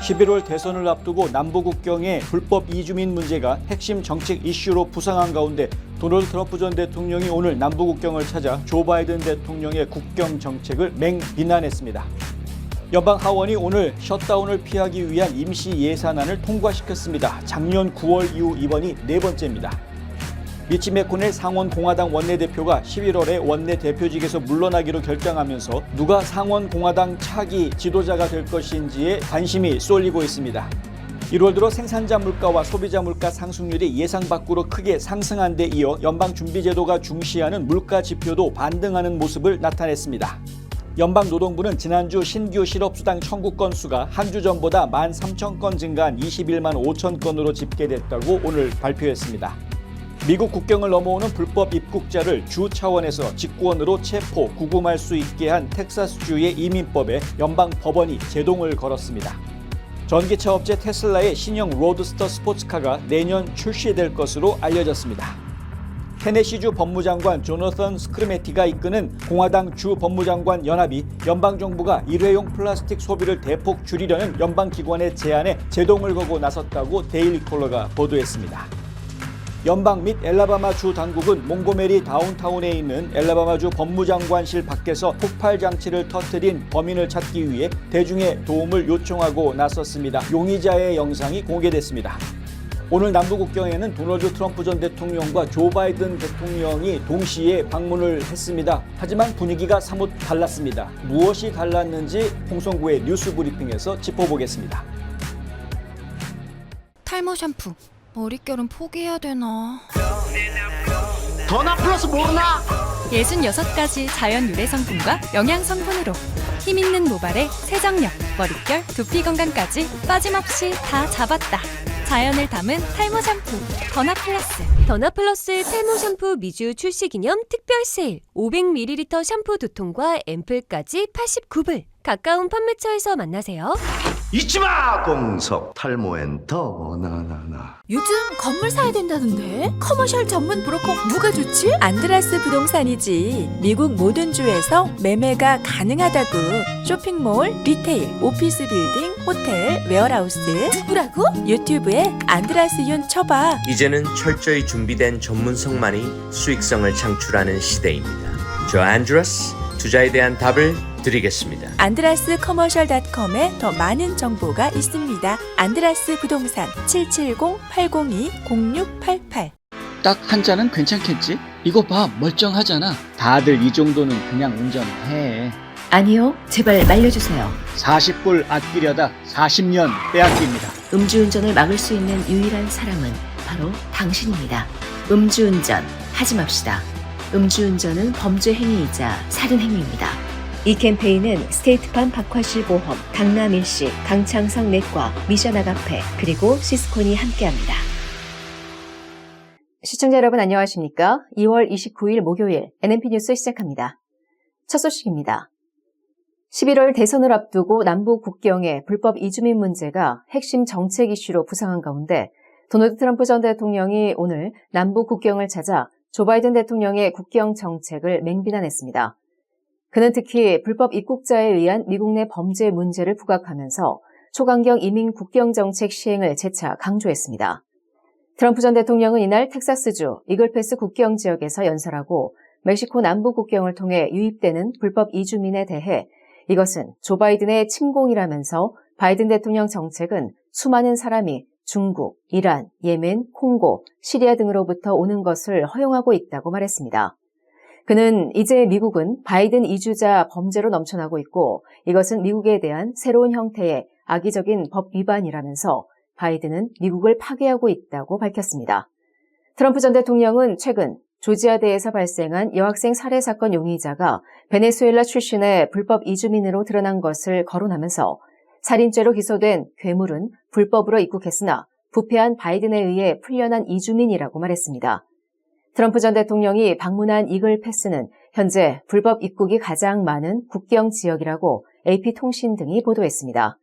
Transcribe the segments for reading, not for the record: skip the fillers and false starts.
11월 대선을 앞두고 남부국경의 불법 이주민 문제가 핵심 정책 이슈로 부상한 가운데 도널드 트럼프 전 대통령이 오늘 남부국경을 찾아 조 바이든 대통령의 국경 정책을 맹비난했습니다. 연방 하원이 오늘 셧다운을 피하기 위한 임시 예산안을 통과시켰습니다. 작년 9월 이후 이번이 네 번째입니다. 미치 맥코넬 상원 공화당 원내대표가 11월에 원내대표직에서 물러나기로 결정하면서 누가 상원 공화당 차기 지도자가 될 것인지에 관심이 쏠리고 있습니다. 1월 들어 생산자 물가와 소비자 물가 상승률이 예상 밖으로 크게 상승한 데 이어 연방준비제도가 중시하는 물가 지표도 반등하는 모습을 나타냈습니다. 연방노동부는 지난주 신규 실업수당 청구 건수가 한 주 전보다 13,000건 증가한 21만 5천 건으로 집계됐다고 오늘 발표했습니다. 미국 국경을 넘어오는 불법 입국자를 주 차원에서 직권으로 체포, 구금할 수 있게 한 텍사스주의 이민법에 연방 법원이 제동을 걸었습니다. 전기차 업체 테슬라의 신형 로드스터 스포츠카가 내년 출시될 것으로 알려졌습니다. 테네시주 법무장관 조너선 스크르메티가 이끄는 공화당 주 법무장관 연합이 연방정부가 일회용 플라스틱 소비를 대폭 줄이려는 연방기관의 제안에 제동을 거고 나섰다고 데일리 콜러가 보도했습니다. 연방 및 엘라바마주 당국은 몽고메리 다운타운에 있는 엘라바마주 법무장관실 밖에서 폭발 장치를 터뜨린 범인을 찾기 위해 대중의 도움을 요청하고 나섰습니다. 용의자의 영상이 공개됐습니다. 오늘 남부국경에는 도널드 트럼프 전 대통령과 조 바이든 대통령이 동시에 방문을 했습니다. 하지만 분위기가 사뭇 달랐습니다. 무엇이 달랐는지 홍성구의 뉴스 브리핑에서 짚어보겠습니다. 탈모 샴푸. 머릿결은 포기해야 되나? 더나 플러스 모르나? 66가지 자연 유래 성분과 영양 성분으로 힘있는 모발에 세정력, 머릿결, 두피 건강까지 빠짐없이 다 잡았다. 자연을 담은 탈모 샴푸 더나 플러스. 더나 플러스 탈모 샴푸 미주 출시 기념 특별 세일 500ml 샴푸 2통과 앰플까지 89불. 가까운 판매처에서 만나세요. 잊지마! 공석 탈모엔 더 나나나. 요즘 건물 사야 된다는데? 커머셜 전문 브로커 누가 좋지? 안드라스 부동산이지. 미국 모든 주에서 매매가 가능하다고. 쇼핑몰, 리테일, 오피스 빌딩, 호텔, 웨어하우스. 누구라고? 유튜브에 안드라스 윤 쳐봐. 이제는 철저히 준비된 전문성만이 수익성을 창출하는 시대입니다. 저 안드라스 투자에 대한 답을 드리겠습니다. 안드라스 커머셜.com에 더 많은 정보가 있습니다. 안드라스 부동산 770-802-0688. 딱 한 잔은 괜찮겠지? 이거 봐, 멀쩡하잖아. 다들 이 정도는 그냥 운전해. 아니요, 제발 말려주세요. 40불 아끼려다 40년 빼앗깁니다. 음주운전을 막을 수 있는 유일한 사람은 바로 당신입니다. 음주운전 하지 맙시다. 음주운전은 범죄 행위이자 살인 행위입니다. 이 캠페인은 스테이트팜 박화실 보험, 강남일시, 강창성 내과, 미션 아가페, 그리고 시스콘이 함께합니다. 시청자 여러분 안녕하십니까? 2월 29일 목요일 NMP 뉴스 시작합니다. 첫 소식입니다. 11월 대선을 앞두고 남부 국경의 불법 이주민 문제가 핵심 정책 이슈로 부상한 가운데 도널드 트럼프 전 대통령이 오늘 남부 국경을 찾아 조 바이든 대통령의 국경 정책을 맹비난했습니다. 그는 특히 불법 입국자에 의한 미국 내 범죄 문제를 부각하면서 초강경 이민 국경 정책 시행을 재차 강조했습니다. 트럼프 전 대통령은 이날 텍사스주 이글패스 국경 지역에서 연설하고 멕시코 남부 국경을 통해 유입되는 불법 이주민에 대해 이것은 조 바이든의 침공이라면서 바이든 대통령 정책은 수많은 사람이 중국, 이란, 예멘, 콩고, 시리아 등으로부터 오는 것을 허용하고 있다고 말했습니다. 그는 이제 미국은 바이든 이주자 범죄로 넘쳐나고 있고 이것은 미국에 대한 새로운 형태의 악의적인 법 위반이라면서 바이든은 미국을 파괴하고 있다고 밝혔습니다. 트럼프 전 대통령은 최근 조지아대에서 발생한 여학생 살해 사건 용의자가 베네수엘라 출신의 불법 이주민으로 드러난 것을 거론하면서 살인죄로 기소된 괴물은 불법으로 입국했으나 부패한 바이든에 의해 풀려난 이주민이라고 말했습니다. 트럼프 전 대통령이 방문한 이글 패스는 현재 불법 입국이 가장 많은 국경 지역이라고 AP통신 등이 보도했습니다.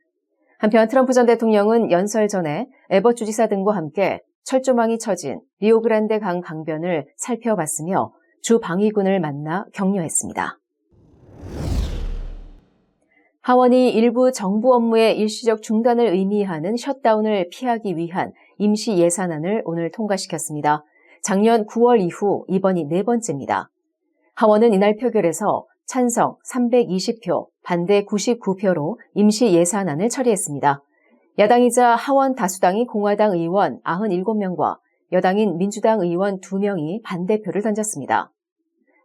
한편 트럼프 전 대통령은 연설 전에 에벗 주지사 등과 함께 철조망이 쳐진 리오그란데 강 강변을 살펴봤으며 주 방위군을 만나 격려했습니다. 하원이 일부 정부 업무의 일시적 중단을 의미하는 셧다운을 피하기 위한 임시 예산안을 오늘 통과시켰습니다. 작년 9월 이후 이번이 네 번째입니다. 하원은 이날 표결에서 찬성 320표, 반대 99표로 임시 예산안을 처리했습니다. 야당이자 하원 다수당인 공화당 의원 97명과 여당인 민주당 의원 2명이 반대표를 던졌습니다.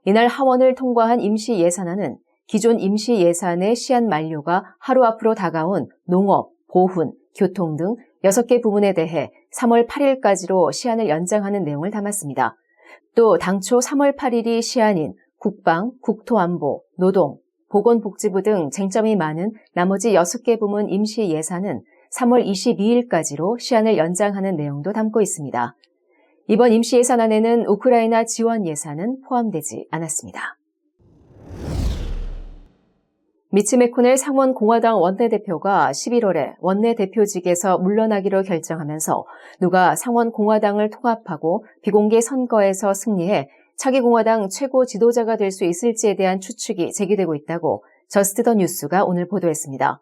이날 하원을 통과한 임시 예산안은 기존 임시 예산의 시한 만료가 하루 앞으로 다가온 농업, 보훈, 교통 등 6개 부문에 대해 3월 8일까지로 시한을 연장하는 내용을 담았습니다. 또 당초 3월 8일이 시한인 국방, 국토안보, 노동, 보건복지부 등 쟁점이 많은 나머지 6개 부문 임시 예산은 3월 22일까지로 시한을 연장하는 내용도 담고 있습니다. 이번 임시 예산안에는 우크라이나 지원 예산은 포함되지 않았습니다. 미치 매코넬 상원 공화당 원내대표가 11월에 원내대표직에서 물러나기로 결정하면서 누가 상원 공화당을 통합하고 비공개 선거에서 승리해 차기 공화당 최고 지도자가 될 수 있을지에 대한 추측이 제기되고 있다고 저스트 더 뉴스가 오늘 보도했습니다.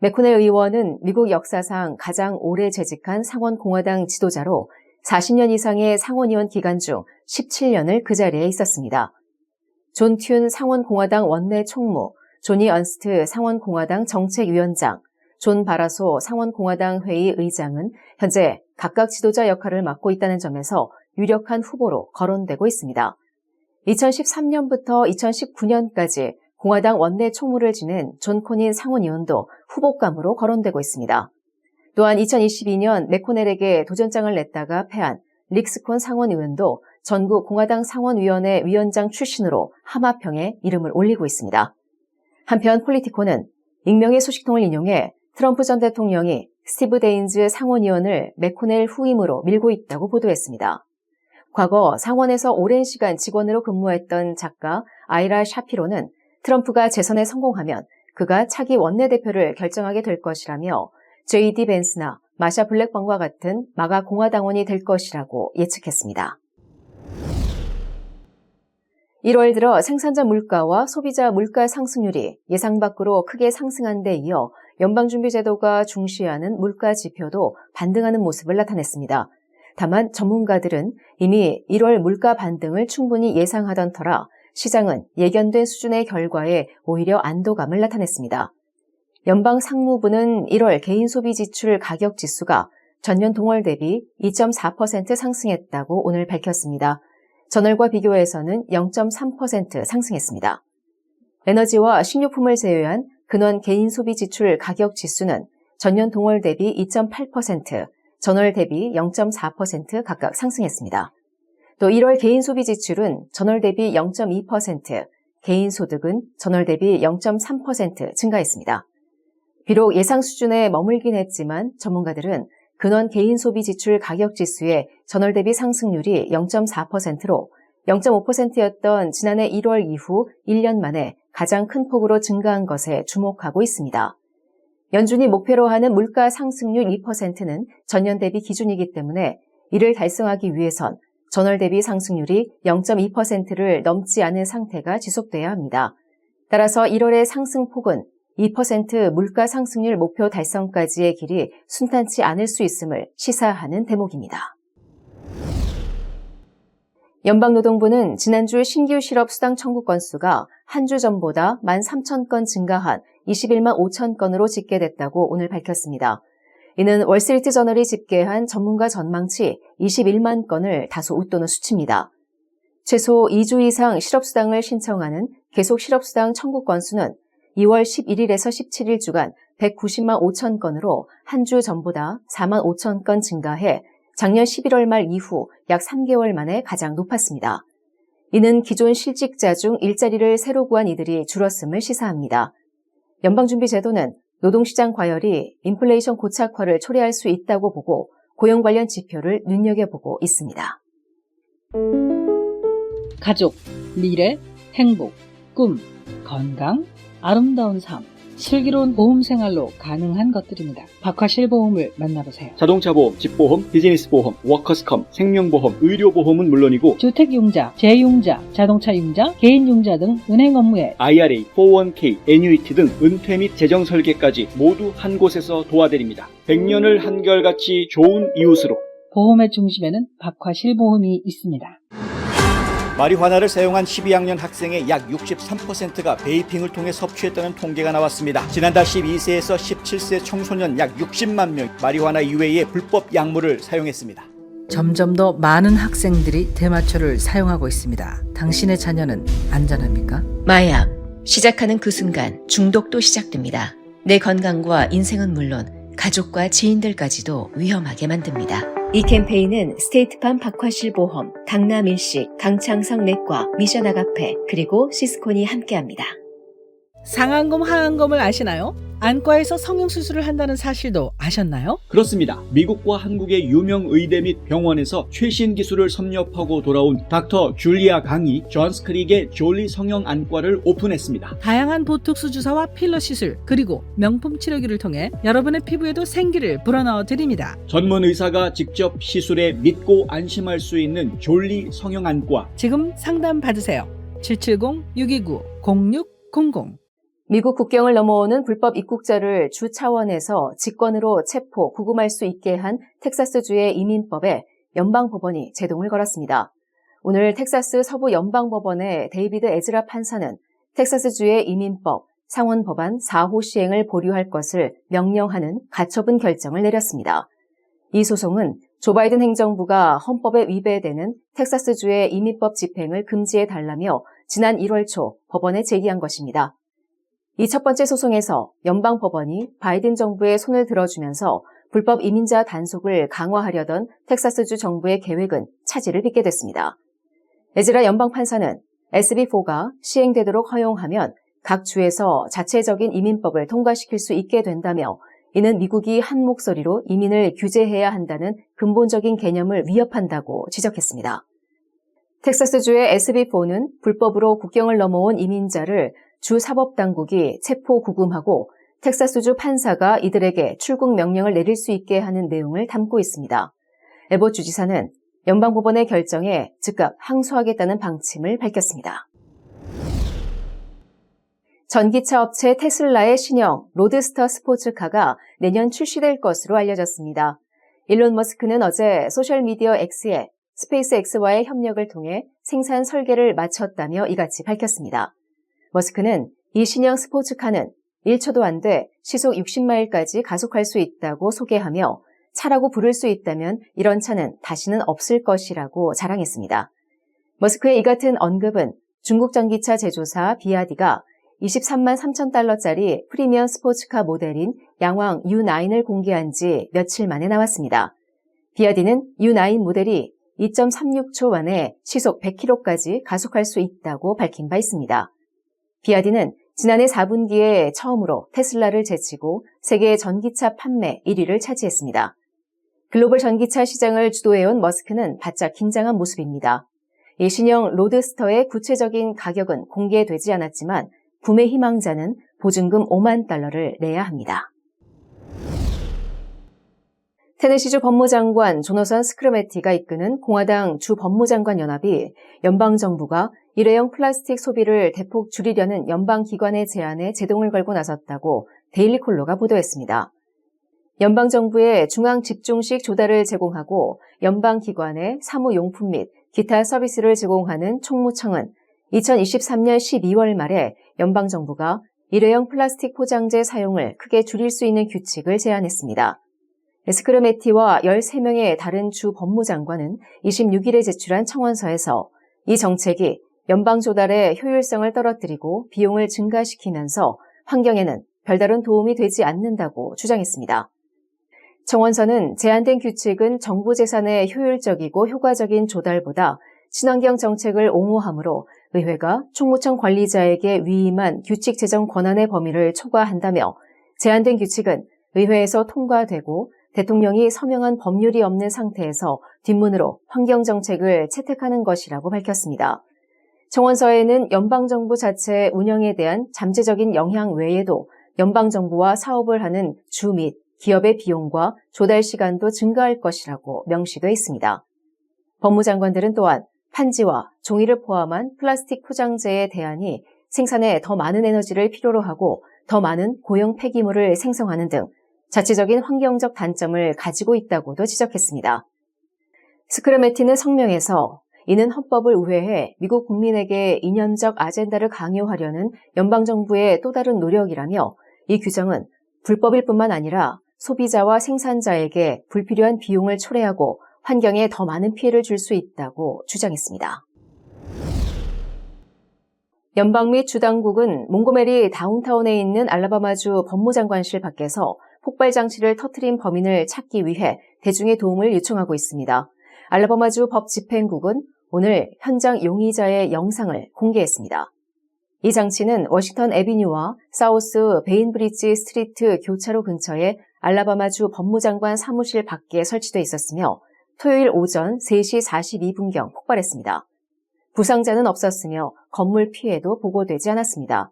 매코넬 의원은 미국 역사상 가장 오래 재직한 상원 공화당 지도자로 40년 이상의 상원의원 기간 중 17년을 그 자리에 있었습니다. 존 튠 상원 공화당 원내 총무, 조니 언스트 상원 공화당 정책위원장, 존 바라소 상원 공화당 회의 의장은 현재 각각 지도자 역할을 맡고 있다는 점에서 유력한 후보로 거론되고 있습니다. 2013년부터 2019년까지 공화당 원내 총무를 지낸 존 코닌 상원의원도 후보감으로 거론되고 있습니다. 또한 2022년 매코넬에게 도전장을 냈다가 패한 릭스콘 상원의원도 전국 공화당 상원위원회 위원장 출신으로 하마평에 이름을 올리고 있습니다. 한편 폴리티코는 익명의 소식통을 인용해 트럼프 전 대통령이 스티브 데인즈 상원의원을 매코넬 후임으로 밀고 있다고 보도했습니다. 과거 상원에서 오랜 시간 직원으로 근무했던 작가 아이라 샤피로는 트럼프가 재선에 성공하면 그가 차기 원내대표를 결정하게 될 것이라며 J.D. 벤스나 마샤 블랙번과 같은 마가 공화당원이 될 것이라고 예측했습니다. 1월 들어 생산자 물가와 소비자 물가 상승률이 예상 밖으로 크게 상승한 데 이어 연방준비제도가 중시하는 물가 지표도 반등하는 모습을 나타냈습니다. 다만 전문가들은 이미 1월 물가 반등을 충분히 예상하던 터라 시장은 예견된 수준의 결과에 오히려 안도감을 나타냈습니다. 연방상무부는 1월 개인소비지출 가격지수가 전년 동월 대비 2.4% 상승했다고 오늘 밝혔습니다. 전월과 비교해서는 0.3% 상승했습니다. 에너지와 식료품을 제외한 근원 개인소비지출 가격지수는 전년 동월 대비 2.8%, 전월 대비 0.4% 각각 상승했습니다. 또 1월 개인소비지출은 전월 대비 0.2%, 개인소득은 전월 대비 0.3% 증가했습니다. 비록 예상 수준에 머물긴 했지만 전문가들은 근원 개인소비지출 가격지수의 전월 대비 상승률이 0.4%로 0.5%였던 지난해 1월 이후 1년 만에 가장 큰 폭으로 증가한 것에 주목하고 있습니다. 연준이 목표로 하는 물가 상승률 2%는 전년 대비 기준이기 때문에 이를 달성하기 위해선 전월 대비 상승률이 0.2%를 넘지 않은 상태가 지속돼야 합니다. 따라서 1월의 상승폭은 2% 물가 상승률 목표 달성까지의 길이 순탄치 않을 수 있음을 시사하는 대목입니다. 연방노동부는 지난주 신규 실업 수당 청구 건수가 한 주 전보다 13,000건 증가한 21만 5천 건으로 집계됐다고 오늘 밝혔습니다. 이는 월스트리트 저널이 집계한 전문가 전망치 21만 건을 다소 웃도는 수치입니다. 최소 2주 이상 실업수당을 신청하는 계속 실업수당 청구 건수는 2월 11일에서 17일 주간 190만 5천 건으로 한 주 전보다 4만 5천 건 증가해 작년 11월 말 이후 약 3개월 만에 가장 높았습니다. 이는 기존 실직자 중 일자리를 새로 구한 이들이 줄었음을 시사합니다. 연방준비제도는 노동시장 과열이 인플레이션 고착화를 초래할 수 있다고 보고 고용 관련 지표를 눈여겨보고 있습니다. 가족, 미래, 행복, 꿈, 건강, 아름다운 삶, 슬기로운 보험 생활로 가능한 것들입니다. 박화실보험을 만나보세요. 자동차 보험, 집보험, 비즈니스 보험, 워커스컴, 생명보험, 의료보험은 물론이고 주택융자, 재융자, 자동차융자, 개인융자 등 은행 업무에 IRA, 401k, 애뉴이티 등 은퇴 및 재정 설계까지 모두 한 곳에서 도와드립니다. 100년을 한결같이 좋은 이웃으로. 보험의 중심에는 박화실보험이 있습니다. 마리화나를 사용한 12학년 학생의 약 63%가 베이핑을 통해 섭취했다는 통계가 나왔습니다. 지난달 12세에서 17세 청소년 약 60만 명 마리화나 이외의 불법 약물을 사용했습니다. 점점 더 많은 학생들이 대마초를 사용하고 있습니다. 당신의 자녀는 안전합니까? 마약. 시작하는 그 순간 중독도 시작됩니다. 내 건강과 인생은 물론 가족과 지인들까지도 위험하게 만듭니다. 이 캠페인은 스테이트팜 박화실보험, 강남일식, 강창성 내과, 미션 아가페, 그리고 시스콘이 함께합니다. 상안검, 하안검을 아시나요? 안과에서 성형수술을 한다는 사실도 아셨나요? 그렇습니다. 미국과 한국의 유명 의대 및 병원에서 최신 기술을 섭렵하고 돌아온 닥터 줄리아 강이 존스 크릭의 졸리 성형안과를 오픈했습니다. 다양한 보톡스 주사와 필러 시술, 그리고 명품 치료기를 통해 여러분의 피부에도 생기를 불어넣어 드립니다. 전문 의사가 직접 시술에 믿고 안심할 수 있는 졸리 성형안과. 지금 상담 받으세요. 770-629-0600. 미국 국경을 넘어오는 불법 입국자를 주 차원에서 직권으로 체포, 구금할 수 있게 한 텍사스주의 이민법에 연방법원이 제동을 걸었습니다. 오늘 텍사스 서부 연방법원의 데이비드 에즈라 판사는 텍사스주의 이민법 상원법안 4호 시행을 보류할 것을 명령하는 가처분 결정을 내렸습니다. 이 소송은 조 바이든 행정부가 헌법에 위배되는 텍사스주의 이민법 집행을 금지해달라며 지난 1월 초 법원에 제기한 것입니다. 이 첫 번째 소송에서 연방법원이 바이든 정부의 손을 들어주면서 불법 이민자 단속을 강화하려던 텍사스주 정부의 계획은 차질을 빚게 됐습니다. 에즈라 연방판사는 SB4가 시행되도록 허용하면 각 주에서 자체적인 이민법을 통과시킬 수 있게 된다며 이는 미국이 한 목소리로 이민을 규제해야 한다는 근본적인 개념을 위협한다고 지적했습니다. 텍사스주의 SB4는 불법으로 국경을 넘어온 이민자를 주 사법당국이 체포 구금하고 텍사스주 판사가 이들에게 출국 명령을 내릴 수 있게 하는 내용을 담고 있습니다. 에봇 주지사는 연방법원의 결정에 즉각 항소하겠다는 방침을 밝혔습니다. 전기차 업체 테슬라의 신형 로드스터 스포츠카가 내년 출시될 것으로 알려졌습니다. 일론 머스크는 어제 소셜미디어 X에 스페이스X와의 협력을 통해 생산 설계를 마쳤다며 이같이 밝혔습니다. 머스크는 이 신형 스포츠카는 1초도 안 돼 시속 60마일까지 가속할 수 있다고 소개하며 차라고 부를 수 있다면 이런 차는 다시는 없을 것이라고 자랑했습니다. 머스크의 이 같은 언급은 중국 전기차 제조사 비아디가 23만 3천 달러짜리 프리미엄 스포츠카 모델인 양왕 U9을 공개한 지 며칠 만에 나왔습니다. 비아디는 U9 모델이 2.36초 만에 시속 100km까지 가속할 수 있다고 밝힌 바 있습니다. 비아디는 지난해 4분기에 처음으로 테슬라를 제치고 세계 전기차 판매 1위를 차지했습니다. 글로벌 전기차 시장을 주도해온 머스크는 바짝 긴장한 모습입니다. 이 신형 로드스터의 구체적인 가격은 공개되지 않았지만 구매 희망자는 보증금 5만 달러를 내야 합니다. 테네시주 법무장관 조너선 스크루메티가 이끄는 공화당 주 법무장관 연합이 연방정부가 일회용 플라스틱 소비를 대폭 줄이려는 연방기관의 제안에 제동을 걸고 나섰다고 데일리콜로가 보도했습니다. 연방정부의 중앙집중식 조달을 제공하고 연방기관의 사무용품 및 기타 서비스를 제공하는 총무청은 2023년 12월 말에 연방정부가 일회용 플라스틱 포장재 사용을 크게 줄일 수 있는 규칙을 제안했습니다. 스크루메티와 13명의 다른 주 법무장관은 26일에 제출한 청원서에서 이 정책이 연방 조달의 효율성을 떨어뜨리고 비용을 증가시키면서 환경에는 별다른 도움이 되지 않는다고 주장했습니다. 청원서는 제안된 규칙은 정부 재산의 효율적이고 효과적인 조달보다 친환경 정책을 옹호하므로 의회가 총무청 관리자에게 위임한 규칙 제정 권한의 범위를 초과한다며 제안된 규칙은 의회에서 통과되고 대통령이 서명한 법률이 없는 상태에서 뒷문으로 환경정책을 채택하는 것이라고 밝혔습니다. 청원서에는 연방정부 자체의 운영에 대한 잠재적인 영향 외에도 연방정부와 사업을 하는 주 및 기업의 비용과 조달 시간도 증가할 것이라고 명시돼 있습니다. 법무장관들은 또한 판지와 종이를 포함한 플라스틱 포장재의 대안이 생산에 더 많은 에너지를 필요로 하고 더 많은 고용 폐기물을 생성하는 등 자체적인 환경적 단점을 가지고 있다고도 지적했습니다. 스크래메티는 성명에서 이는 헌법을 우회해 미국 국민에게 이념적 아젠다를 강요하려는 연방정부의 또 다른 노력이라며 이 규정은 불법일 뿐만 아니라 소비자와 생산자에게 불필요한 비용을 초래하고 환경에 더 많은 피해를 줄 수 있다고 주장했습니다. 연방 및 주당국은 몽고메리 다운타운에 있는 알라바마주 법무장관실 밖에서 폭발 장치를 터뜨린 범인을 찾기 위해 대중의 도움을 요청하고 있습니다. 알라바마주 법집행국은 오늘 현장 용의자의 영상을 공개했습니다. 이 장치는 워싱턴 애비뉴와 사우스 베인브리지 스트리트 교차로 근처에 알라바마주 법무장관 사무실 밖에 설치돼 있었으며 토요일 오전 3시 42분경 폭발했습니다. 부상자는 없었으며 건물 피해도 보고되지 않았습니다.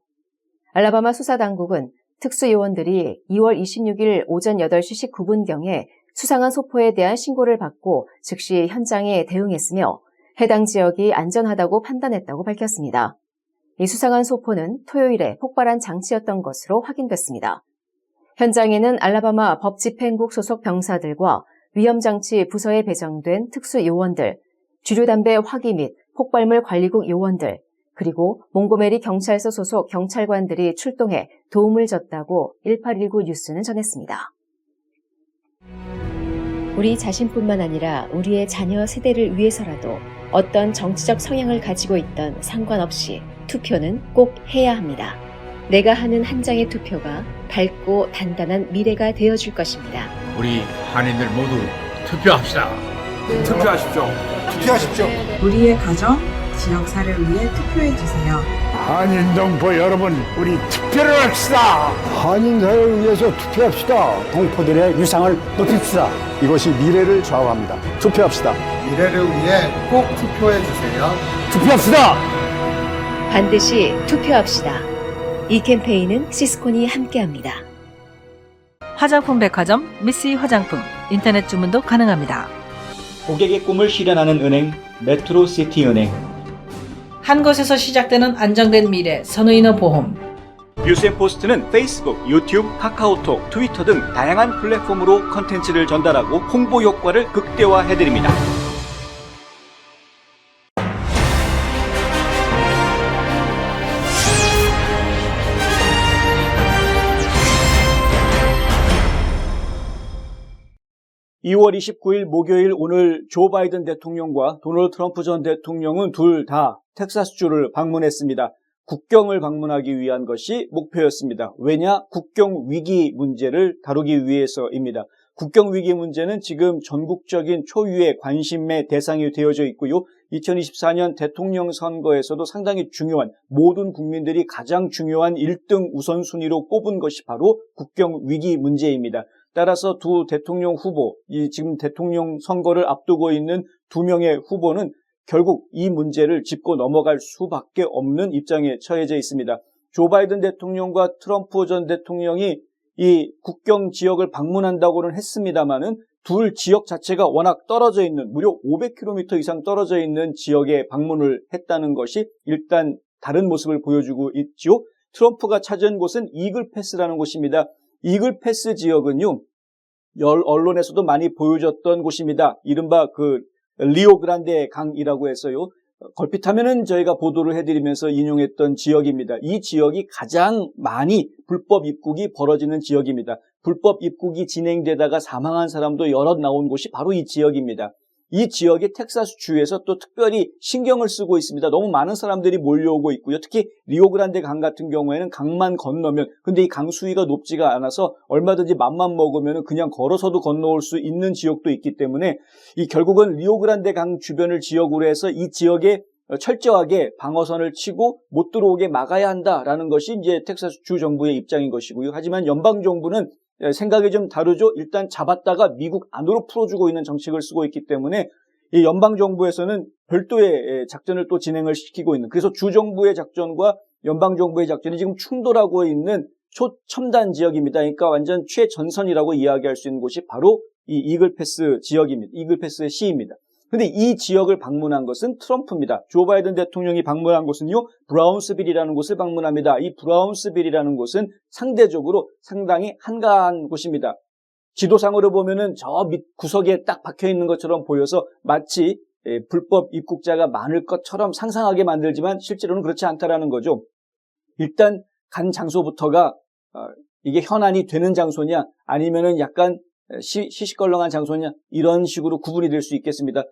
알라바마 수사당국은 특수요원들이 2월 26일 오전 8시 19분경에 수상한 소포에 대한 신고를 받고 즉시 현장에 대응했으며 해당 지역이 안전하다고 판단했다고 밝혔습니다. 이 수상한 소포는 토요일에 폭발한 장치였던 것으로 확인됐습니다. 현장에는 알라바마 법집행국 소속 병사들과 위험장치 부서에 배정된 특수요원들, 주류담배 화기 및 폭발물 관리국 요원들, 그리고 몽고메리 경찰서 소속 경찰관들이 출동해 도움을 줬다고 1819 뉴스는 전했습니다. 우리 자신뿐만 아니라 우리의 자녀 세대를 위해서라도 어떤 정치적 성향을 가지고 있던 상관없이 투표는 꼭 해야 합니다. 내가 하는 한 장의 투표가 밝고 단단한 미래가 되어줄 것입니다. 우리 한인들 모두 투표합시다. 투표하십시오. 투표하십시오. 우리의 가정, 지역사를 위해 투표해주세요. 한인동포 여러분, 우리 투표를 합시다. 한인사회를 위해서 투표합시다. 동포들의 위상을 높입시다. 이것이 미래를 좌우합니다. 투표합시다. 미래를 위해 꼭 투표해주세요. 투표합시다. 반드시 투표합시다. 이 캠페인은 시스콘이 함께합니다. 화장품 백화점 미씨 화장품 인터넷 주문도 가능합니다. 고객의 꿈을 실현하는 은행 메트로시티은행. 한 곳에서 시작되는 안정된 미래 선의인어 보험. 뉴스앤포스트는 페이스북, 유튜브, 카카오톡, 트위터 등 다양한 플랫폼으로 컨텐츠를 전달하고 홍보 효과를 극대화해드립니다. (2월 29일) 목요일 오늘 조 바이든 대통령과 도널드 트럼프 전 대통령은 둘 다 텍사스주를 방문했습니다. 국경을 방문하기 위한 것이 목표였습니다. 왜냐? 국경 위기 문제를 다루기 위해서입니다. 국경 위기 문제는 지금 전국적인 초유의 관심의 대상이 되어져 있고요. 2024년 대통령 선거에서도 상당히 중요한, 모든 국민들이 가장 중요한 1등 우선순위로 꼽은 것이 바로 국경 위기 문제입니다. 따라서 두 대통령 후보, 지금 대통령 선거를 앞두고 있는 두 명의 후보는 결국 이 문제를 짚고 넘어갈 수밖에 없는 입장에 처해져 있습니다. 조 바이든 대통령과 트럼프 전 대통령이 이 국경 지역을 방문한다고는 했습니다마는 둘 지역 자체가 워낙 떨어져 있는, 무려 500km 이상 떨어져 있는 지역에 방문을 했다는 것이 일단 다른 모습을 보여주고 있죠. 트럼프가 찾은 곳은 이글 패스라는 곳입니다. 이글 패스 지역은요, 언론에서도 많이 보여줬던 곳입니다. 이른바 리오그란데 강이라고 해서요. 걸핏하면은 저희가 보도를 해드리면서 인용했던 지역입니다. 이 지역이 가장 많이 불법 입국이 벌어지는 지역입니다. 불법 입국이 진행되다가 사망한 사람도 여럿 나온 곳이 바로 이 지역입니다. 이 지역이 텍사스 주에서 또 특별히 신경을 쓰고 있습니다. 너무 많은 사람들이 몰려오고 있고요. 특히 리오그란데 강 같은 경우에는 강만 건너면, 근데 이 강 수위가 높지가 않아서 얼마든지 맘만 먹으면 그냥 걸어서도 건너올 수 있는 지역도 있기 때문에 이 결국은 리오그란데 강 주변을 지역으로 해서 이 지역에 철저하게 방어선을 치고 못 들어오게 막아야 한다라는 것이 이제 텍사스 주 정부의 입장인 것이고요. 하지만 연방 정부는 생각이 좀 다르죠. 일단 잡았다가 미국 안으로 풀어주고 있는 정책을 쓰고 있기 때문에 이 연방정부에서는 별도의 작전을 또 진행을 시키고 있는, 그래서 주정부의 작전과 연방정부의 작전이 지금 충돌하고 있는 초첨단 지역입니다. 그러니까 완전 최전선이라고 이야기할 수 있는 곳이 바로 이 이글패스 지역입니다. 이글패스 시입니다. 근데 이 지역을 방문한 것은 트럼프입니다. 조 바이든 대통령이 방문한 곳은요, 브라운스빌이라는 곳을 방문합니다. 이 브라운스빌이라는 곳은 상대적으로 상당히 한가한 곳입니다. 지도상으로 보면은 저 밑 구석에 딱 박혀 있는 것처럼 보여서 마치 불법 입국자가 많을 것처럼 상상하게 만들지만 실제로는 그렇지 않다라는 거죠. 일단 간 장소부터가 이게 현안이 되는 장소냐 아니면은 약간 시시껄렁한 장소냐 이런 식으로 구분이 될 수 있겠습니다.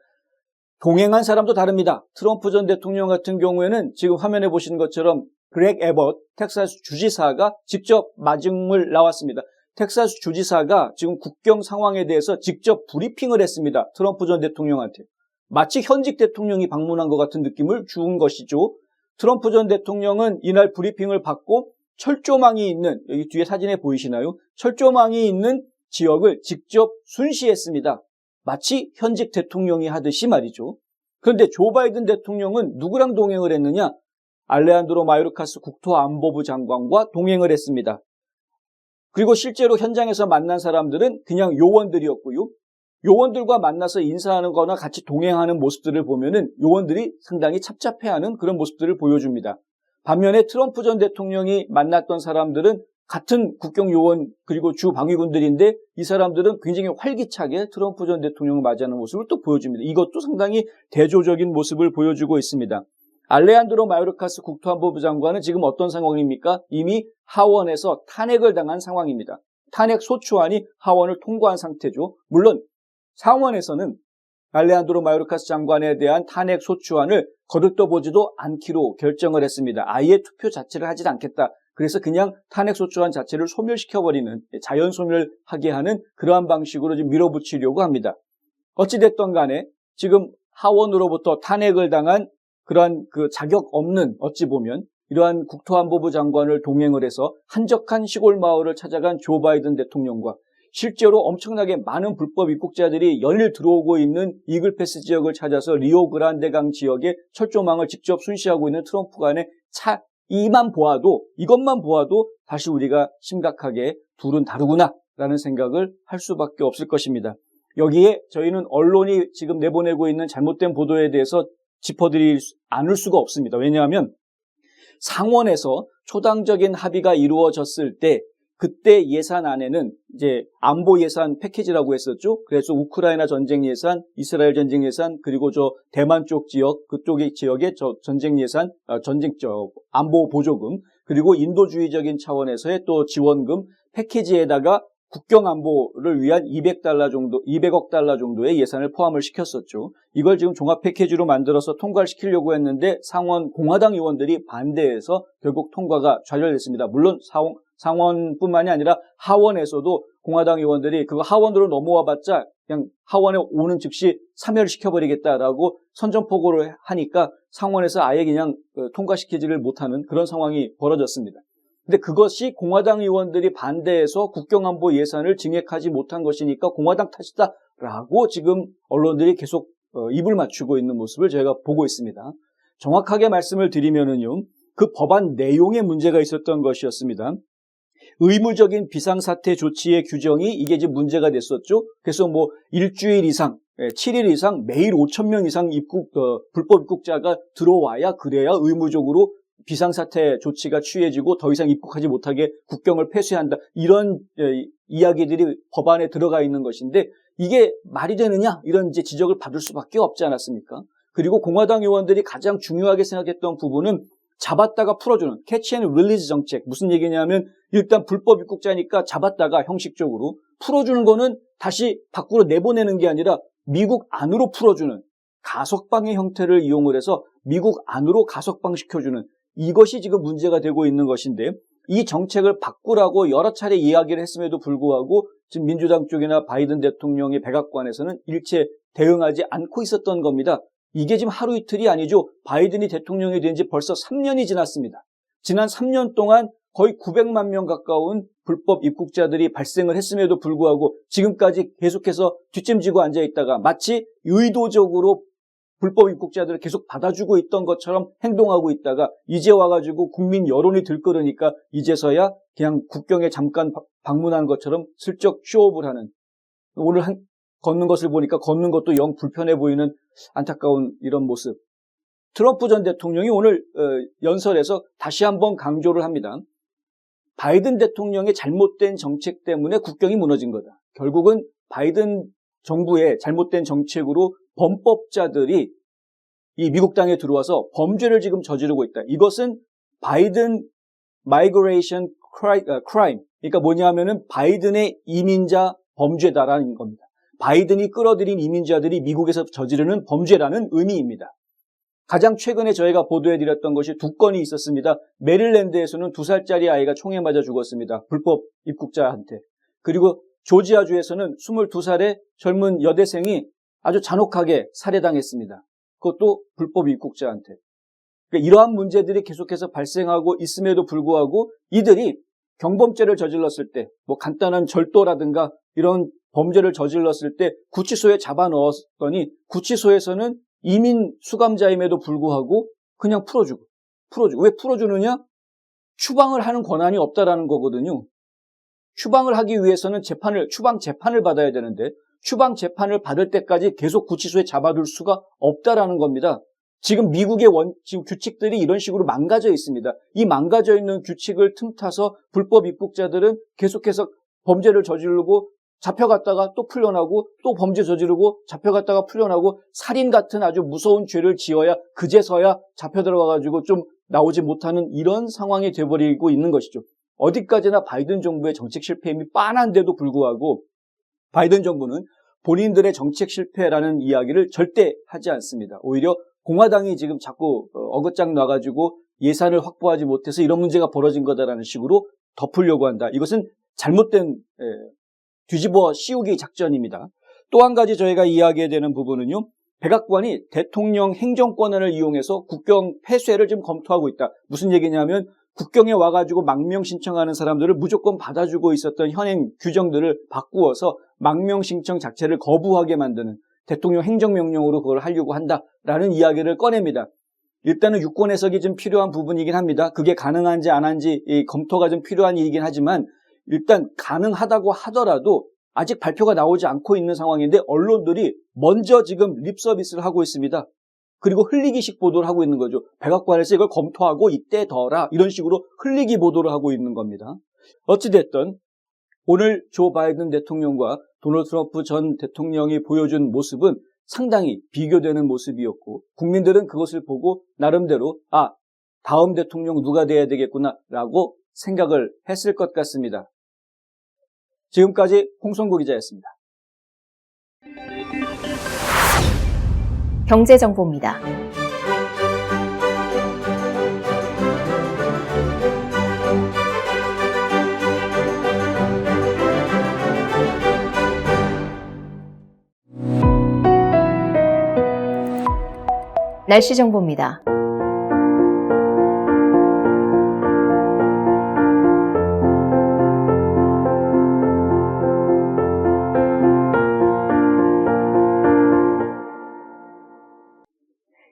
동행한 사람도 다릅니다. 트럼프 전 대통령 같은 경우에는 지금 화면에 보시는 것처럼 그렉 에벗 텍사스 주지사가 직접 마중물 나왔습니다. 텍사스 주지사가 지금 국경 상황에 대해서 직접 브리핑을 했습니다. 트럼프 전 대통령한테. 마치 현직 대통령이 방문한 것 같은 느낌을 준 것이죠. 트럼프 전 대통령은 이날 브리핑을 받고 철조망이 있는, 여기 뒤에 사진에 보이시나요? 철조망이 있는 지역을 직접 순시했습니다. 마치 현직 대통령이 하듯이 말이죠. 그런데 조 바이든 대통령은 누구랑 동행을 했느냐? 알레한드로 마요르카스 국토안보부 장관과 동행을 했습니다. 그리고 실제로 현장에서 만난 사람들은 그냥 요원들이었고요. 요원들과 만나서 인사하는 거나 같이 동행하는 모습들을 보면은 요원들이 상당히 찹찹해하는 그런 모습들을 보여줍니다. 반면에 트럼프 전 대통령이 만났던 사람들은 같은 국경 요원 그리고 주 방위군들인데 이 사람들은 굉장히 활기차게 트럼프 전 대통령을 맞이하는 모습을 또 보여줍니다. 이것도 상당히 대조적인 모습을 보여주고 있습니다. 알레한드로 마요르카스 국토안보부 장관은 지금 어떤 상황입니까? 이미 하원에서 탄핵을 당한 상황입니다. 탄핵 소추안이 하원을 통과한 상태죠. 물론 상원에서는 알레한드로 마요르카스 장관에 대한 탄핵 소추안을 거들떠보지도 않기로 결정을 했습니다. 아예 투표 자체를 하지 않겠다. 그래서 그냥 탄핵 소추안 자체를 소멸시켜버리는, 자연 소멸하게 하는 그러한 방식으로 좀 밀어붙이려고 합니다. 어찌됐든 간에 지금 하원으로부터 탄핵을 당한 그러한 그 자격 없는, 어찌 보면 이러한 국토안보부 장관을 동행을 해서 한적한 시골 마을을 찾아간 조 바이든 대통령과 실제로 엄청나게 많은 불법 입국자들이 연일 들어오고 있는 이글패스 지역을 찾아서 리오그란데강 지역의 철조망을 직접 순시하고 있는 트럼프 간의 이것만 보아도 다시 우리가 심각하게 둘은 다르구나라는 생각을 할 수밖에 없을 것입니다. 여기에 저희는 언론이 지금 내보내고 있는 잘못된 보도에 대해서 짚어드릴 않을 수가 없습니다. 왜냐하면 상원에서 초당적인 합의가 이루어졌을 때 그때 예산안에는 이제 안보 예산 패키지라고 했었죠. 그래서 우크라이나 전쟁 예산, 이스라엘 전쟁 예산, 그리고 저 대만 쪽 지역, 그쪽의 지역의 저 전쟁 예산, 안보 보조금, 그리고 인도주의적인 차원에서의 또 지원금 패키지에다가 국경 안보를 위한 200억 달러 정도의 예산을 포함을 시켰었죠. 이걸 지금 종합 패키지로 만들어서 통과를 시키려고 했는데 상원 공화당 의원들이 반대해서 결국 통과가 좌절됐습니다. 물론 상원뿐만이 아니라 하원에서도 공화당 의원들이 그거 하원으로 넘어와 봤자 그냥 하원에 오는 즉시 사멸시켜버리겠다라고 선전포고를 하니까 상원에서 아예 그냥 통과시키지를 못하는 그런 상황이 벌어졌습니다. 근데 그것이 공화당 의원들이 반대해서 국경안보 예산을 증액하지 못한 것이니까 공화당 탓이다라고 지금 언론들이 계속 입을 맞추고 있는 모습을 저희가 보고 있습니다. 정확하게 말씀을 드리면은요, 그 법안 내용에 문제가 있었던 것이었습니다. 의무적인 비상사태 조치의 규정이 이게 이제 문제가 됐었죠. 그래서 뭐 일주일 이상, 7일 이상 매일 5,000명 이상 불법 입국자가 들어와야 그래야 의무적으로 비상사태 조치가 취해지고 더 이상 입국하지 못하게 국경을 폐쇄한다. 이런 이야기들이 법안에 들어가 있는 것인데 이게 말이 되느냐? 이런 이제 지적을 받을 수밖에 없지 않았습니까? 그리고 공화당 의원들이 가장 중요하게 생각했던 부분은 잡았다가 풀어주는 캐치 앤 릴리즈 정책. 무슨 얘기냐면 일단 불법 입국자니까 잡았다가 형식적으로 풀어주는 거는 다시 밖으로 내보내는 게 아니라 미국 안으로 풀어주는 가석방의 형태를 이용을 해서 미국 안으로 가석방시켜주는 이것이 지금 문제가 되고 있는 것인데 이 정책을 바꾸라고 여러 차례 이야기를 했음에도 불구하고 지금 민주당 쪽이나 바이든 대통령의 백악관에서는 일체 대응하지 않고 있었던 겁니다. 이게 지금 하루 이틀이 아니죠. 바이든이 대통령이 된 지 벌써 3년이 지났습니다. 지난 3년 동안 거의 900만 명 가까운 불법 입국자들이 발생을 했음에도 불구하고 지금까지 계속해서 뒷짐지고 앉아있다가 마치 의도적으로 불법 입국자들을 계속 받아주고 있던 것처럼 행동하고 있다가 이제 와가지고 국민 여론이 들끓으니까 이제서야 그냥 국경에 잠깐 방문한 것처럼 슬쩍 쇼업을 하는, 오늘 걷는 것을 보니까 걷는 것도 영 불편해 보이는 안타까운 이런 모습. 트럼프 전 대통령이 오늘 연설에서 다시 한번 강조를 합니다. 바이든 대통령의 잘못된 정책 때문에 국경이 무너진 거다. 결국은 바이든 정부의 잘못된 정책으로 범법자들이 이 미국 땅에 들어와서 범죄를 지금 저지르고 있다. 이것은 바이든 마이그레이션 크라임, 그러니까 뭐냐면은 바이든의 이민자 범죄다라는 겁니다. 바이든이 끌어들인 이민자들이 미국에서 저지르는 범죄라는 의미입니다. 가장 최근에 저희가 보도해드렸던 것이 2건이 있었습니다. 메릴랜드에서는 2살짜리 아이가 총에 맞아 죽었습니다. 불법 입국자한테. 그리고 조지아주에서는 22살의 젊은 여대생이 아주 잔혹하게 살해당했습니다. 그것도 불법 입국자한테. 그러니까 이러한 문제들이 계속해서 발생하고 있음에도 불구하고 이들이 경범죄를 저질렀을 때, 뭐 간단한 절도라든가 이런 범죄를 저질렀을 때 구치소에 잡아 넣었더니 구치소에서는 이민 수감자임에도 불구하고 그냥 풀어주고. 왜 풀어주느냐? 추방을 하는 권한이 없다라는 거거든요. 추방을 하기 위해서는 추방 재판을 받아야 되는데 추방 재판을 받을 때까지 계속 구치소에 잡아둘 수가 없다라는 겁니다. 지금 미국의 지금 규칙들이 이런 식으로 망가져 있습니다. 이 망가져 있는 규칙을 틈타서 불법 입국자들은 계속해서 범죄를 저지르고 잡혀갔다가 또 풀려나고 또 범죄 저지르고 잡혀갔다가 풀려나고 살인 같은 아주 무서운 죄를 지어야 그제서야 잡혀 들어가가지고 좀 나오지 못하는 이런 상황이 돼버리고 있는 것이죠. 어디까지나 바이든 정부의 정책 실패임이 빤한데도 불구하고 바이든 정부는 본인들의 정책 실패라는 이야기를 절대 하지 않습니다. 오히려 공화당이 지금 자꾸 어긋장 놔가지고 예산을 확보하지 못해서 이런 문제가 벌어진 거다라는 식으로 덮으려고 한다. 이것은 잘못된 뒤집어 씌우기 작전입니다. 또 한 가지 저희가 이야기해야 되는 부분은요. 백악관이 대통령 행정권한을 이용해서 국경 폐쇄를 지금 검토하고 있다. 무슨 얘기냐면 국경에 와가지고 망명 신청하는 사람들을 무조건 받아주고 있었던 현행 규정들을 바꾸어서 망명 신청 자체를 거부하게 만드는 대통령 행정명령으로 그걸 하려고 한다라는 이야기를 꺼냅니다. 일단은 유권 해석이 좀 필요한 부분이긴 합니다. 그게 가능한지 안 한지 검토가 좀 필요한 일이긴 하지만 일단 가능하다고 하더라도 아직 발표가 나오지 않고 있는 상황인데 언론들이 먼저 지금 립 서비스를 하고 있습니다. 그리고 흘리기식 보도를 하고 있는 거죠. 백악관에서 이걸 검토하고 이때더라 이런 식으로 흘리기 보도를 하고 있는 겁니다. 어찌됐든 오늘 조 바이든 대통령과 도널드 트럼프 전 대통령이 보여준 모습은 상당히 비교되는 모습이었고 국민들은 그것을 보고 나름대로 다음 대통령 누가 돼야 되겠구나라고 생각을 했을 것 같습니다. 지금까지 홍성구 기자였습니다. 경제정보입니다. 날씨 정보입니다.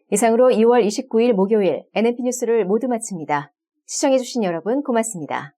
이상으로 2월 29일 목요일 NNP 뉴스를 모두 마칩니다. 시청해주신 여러분 고맙습니다.